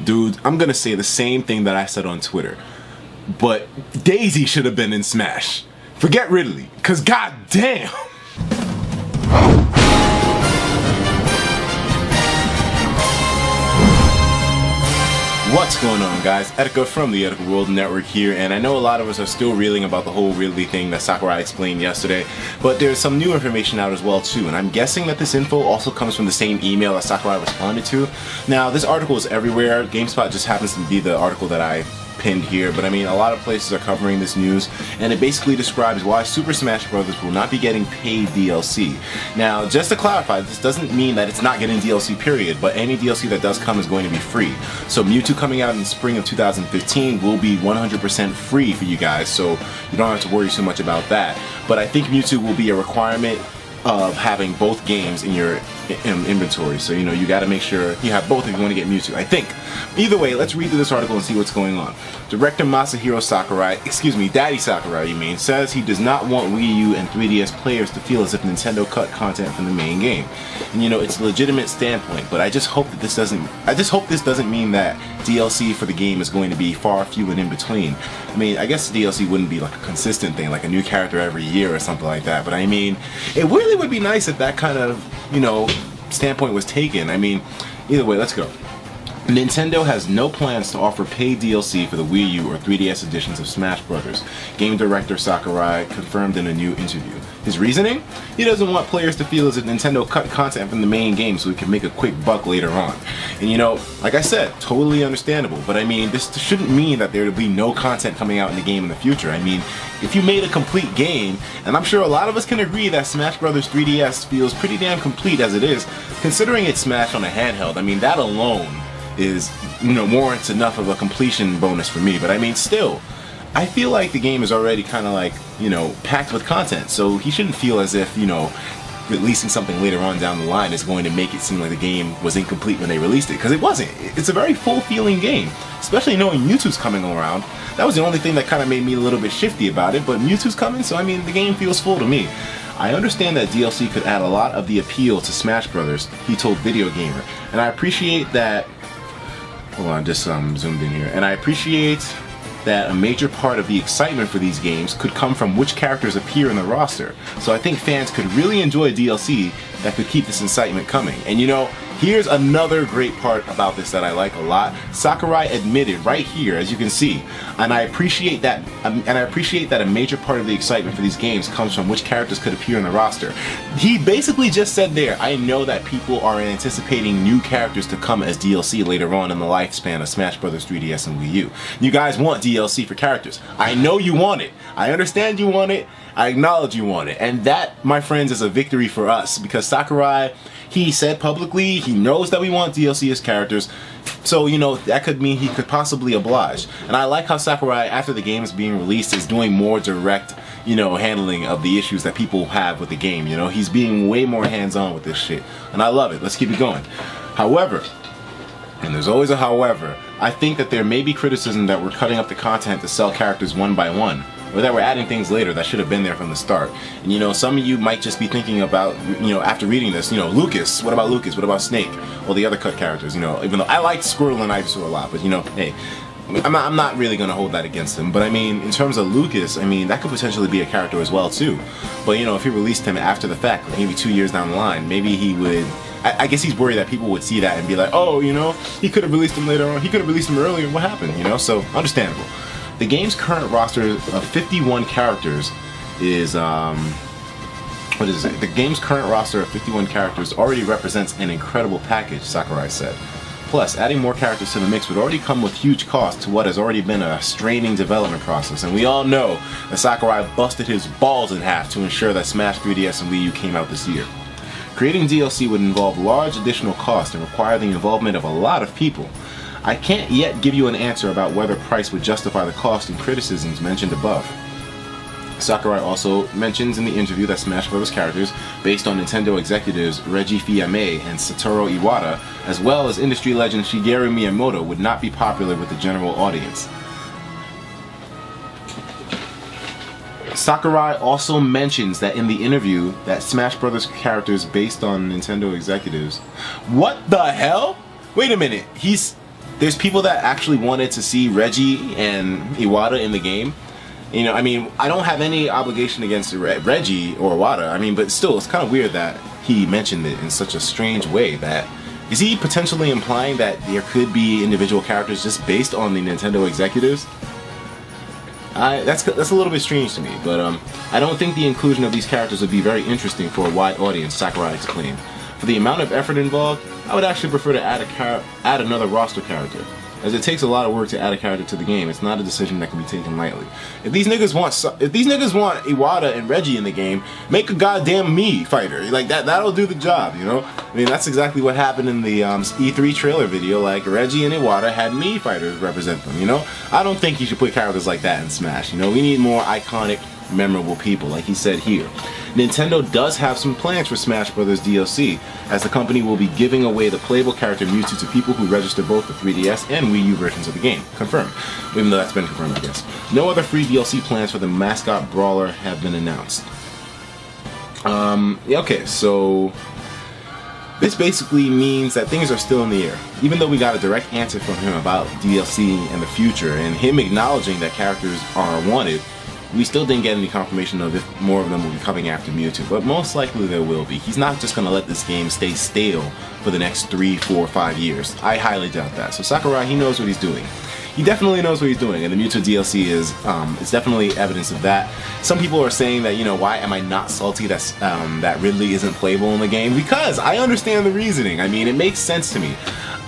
Dude, I'm gonna say the same thing that I said on Twitter. But Daisy should have been in Smash. Forget Ridley, cause goddamn. What's going on, guys? ETIKA from the ETIKA World Network here, and I know a lot of us are still reeling about the whole Ridley thing that Sakurai explained yesterday, but there's some new information out as well too, and I'm guessing that this info also comes from the same email that Sakurai responded to. Now, this article is everywhere. GameSpot just happens to be the article that I pinned here, but I mean, a lot of places are covering this news, and it basically describes why Super Smash Bros. Will not be getting paid DLC. Now, just to clarify, this doesn't mean that it's not getting DLC period, but any DLC that does come is going to be free. So Mewtwo coming out in the spring of 2015 will be 100% free for you guys, so you don't have to worry too much about that. But I think Mewtwo will be a requirement of having both games in your inventory, so you know you got to make sure you have both if you want to get Mewtwo, I think. Either way, let's read through this article and see what's going on. Director Masahiro Sakurai, Daddy Sakurai you mean, says he does not want Wii U and 3DS players to feel as if Nintendo cut content from the main game. And you know, it's a legitimate standpoint, but I just hope that this doesn't mean that DLC for the game is going to be far few and in between. I mean, I guess DLC wouldn't be like a consistent thing, like a new character every year or something like that, but I mean, it really would be nice if that kind of, you know, standpoint was taken. I mean, either way, let's go. Nintendo has no plans to offer paid DLC for the Wii U or 3DS editions of Smash Bros. Game director Sakurai confirmed in a new interview. His reasoning? He doesn't want players to feel as if Nintendo cut content from the main game so he can make a quick buck later on. And you know, like I said, totally understandable, but I mean, this shouldn't mean that there will be no content coming out in the game in the future. I mean, if you made a complete game, and I'm sure a lot of us can agree that Smash Bros. 3DS feels pretty damn complete as it is, considering it's Smash on a handheld, I mean, that alone is, you know, warrants enough of a completion bonus for me. But I mean, still, I feel like the game is already kind of like, you know, packed with content, so he shouldn't feel as if, you know, releasing something later on down the line is going to make it seem like the game was incomplete when they released it, because it wasn't. It's a very full feeling game, especially knowing Mewtwo's coming around. That was the only thing that kind of made me a little bit shifty about it, but Mewtwo's coming, so I mean, the game feels full to me. I understand that DLC could add a lot of the appeal to Smash Bros., he told Video Gamer, and I appreciate that. Hold on, just zoomed in here. And I appreciate that a major part of the excitement for these games could come from which characters appear in the roster. So I think fans could really enjoy DLC that could keep this excitement coming. And you know, here's another great part about this that I like a lot. Sakurai admitted right here, as you can see, and I appreciate that a major part of the excitement for these games comes from which characters could appear in the roster. He basically just said there, I know that people are anticipating new characters to come as DLC later on in the lifespan of Smash Bros. 3DS and Wii U. You guys want DLC for characters. I know you want it. I understand you want it. I acknowledge you want it. And that, my friends, is a victory for us, because Sakurai, he said publicly he knows that we want DLC as characters, so you know that could mean he could possibly oblige. And I like how Sakurai, after the game is being released, is doing more direct, you know, handling of the issues that people have with the game. You know, he's being way more hands-on with this shit, and I love it. Let's keep it going. However, and there's always a however, I think that there may be criticism that we're cutting up the content to sell characters one by one, or that we're adding things later that should have been there from the start. And you know, some of you might just be thinking about, you know, after reading this, you know, Lucas, what about Lucas? What about Snake? Or the other cut characters, you know, even though I liked Squirtle and Ivysaur a lot, but you know, hey, I'm not really going to hold that against him. But I mean, in terms of Lucas, I mean, that could potentially be a character as well too. But you know, if he released him after the fact, maybe 2 years down the line, maybe he would, I guess he's worried that people would see that and be like, oh, you know, he could have released him later on, he could have released him earlier, what happened, you know? So, understandable. The game's current roster of 51 characters is, what is it? The game's current roster of 51 characters already represents an incredible package, Sakurai said. Plus, adding more characters to the mix would already come with huge costs to what has already been a straining development process, and we all know that Sakurai busted his balls in half to ensure that Smash 3DS and Wii U came out this year. Creating DLC would involve large additional costs and require the involvement of a lot of people. I can't yet give you an answer about whether price would justify the cost and criticisms mentioned above. Sakurai also mentions in the interview that Smash Bros. Characters, based on Nintendo executives Reggie Fils-Aimé and Satoru Iwata, as well as industry legend Shigeru Miyamoto, would not be popular with the general audience. Sakurai also mentions that in the interview that Smash Bros. Characters based on Nintendo executives. What the hell? Wait a minute, there's people that actually wanted to see Reggie and Iwata in the game. You know, I mean, I don't have any obligation against Reggie or Iwata. I mean, but still, it's kind of weird that he mentioned it in such a strange way. That is he potentially implying that there could be individual characters just based on the Nintendo executives? That's a little bit strange to me, but I don't think the inclusion of these characters would be very interesting for a wide audience, Sakurai explained. For the amount of effort involved, I would actually prefer to add another roster character, as it takes a lot of work to add a character to the game. It's not a decision that can be taken lightly. If these niggas want Iwata and Reggie in the game, make a goddamn Mii fighter. Like that'll do the job, you know? I mean, that's exactly what happened in the E3 trailer video. Like, Reggie and Iwata had Mii fighters represent them, you know? I don't think you should put characters like that in Smash, you know? We need more iconic, memorable people, like he said here. Nintendo does have some plans for Smash Bros. DLC, as the company will be giving away the playable character Mewtwo to people who register both the 3DS and Wii U versions of the game. Confirmed. Even though that's been confirmed, I guess. No other free DLC plans for the mascot brawler have been announced. Okay, so this basically means that things are still in the air. Even though we got a direct answer from him about DLC and the future, and him acknowledging that characters are wanted, we still didn't get any confirmation of if more of them will be coming after Mewtwo, but most likely there will be. He's not just going to let this game stay stale for the next 3, 4, 5 years. I highly doubt that. So Sakurai, he knows what he's doing. He definitely knows what he's doing, and the Mewtwo DLC is definitely evidence of that. Some people are saying that, you know, why am I not salty that Ridley isn't playable in the game? Because I understand the reasoning. I mean, it makes sense to me.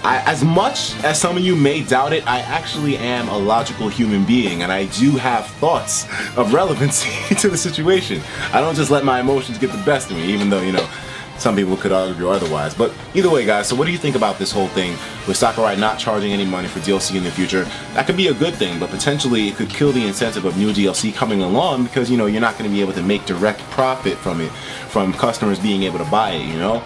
As much as some of you may doubt it, I actually am a logical human being, and I do have thoughts of relevancy to the situation. I don't just let my emotions get the best of me, even though, you know, some people could argue otherwise. But either way, guys, so what do you think about this whole thing with Sakurai not charging any money for DLC in the future? That could be a good thing, but potentially it could kill the incentive of new DLC coming along, because, you know, you're not going to be able to make direct profit from it, from customers being able to buy it, you know?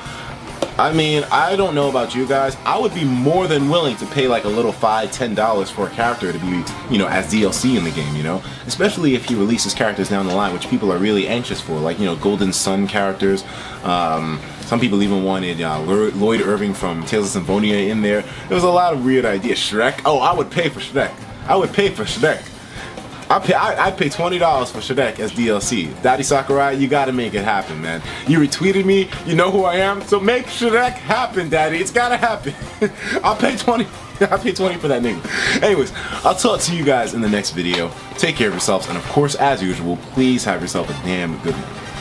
I mean, I don't know about you guys. I would be more than willing to pay like a little $5, $10 for a character to be, you know, as DLC in the game, you know? Especially if he releases characters down the line, which people are really anxious for, like, you know, Golden Sun characters. Some people even wanted Lloyd Irving from Tales of Symphonia in there. There was a lot of weird ideas. Shrek? Oh, I would pay for Shrek. I would pay for Shrek. I'd pay $20 for Shrek as DLC. Daddy Sakurai, you gotta make it happen, man. You retweeted me, you know who I am, so make Shrek happen, Daddy. It's gotta happen. I'll pay 20. I'll pay 20 for that nigga. Anyways, I'll talk to you guys in the next video. Take care of yourselves, and of course, as usual, please have yourself a damn good one.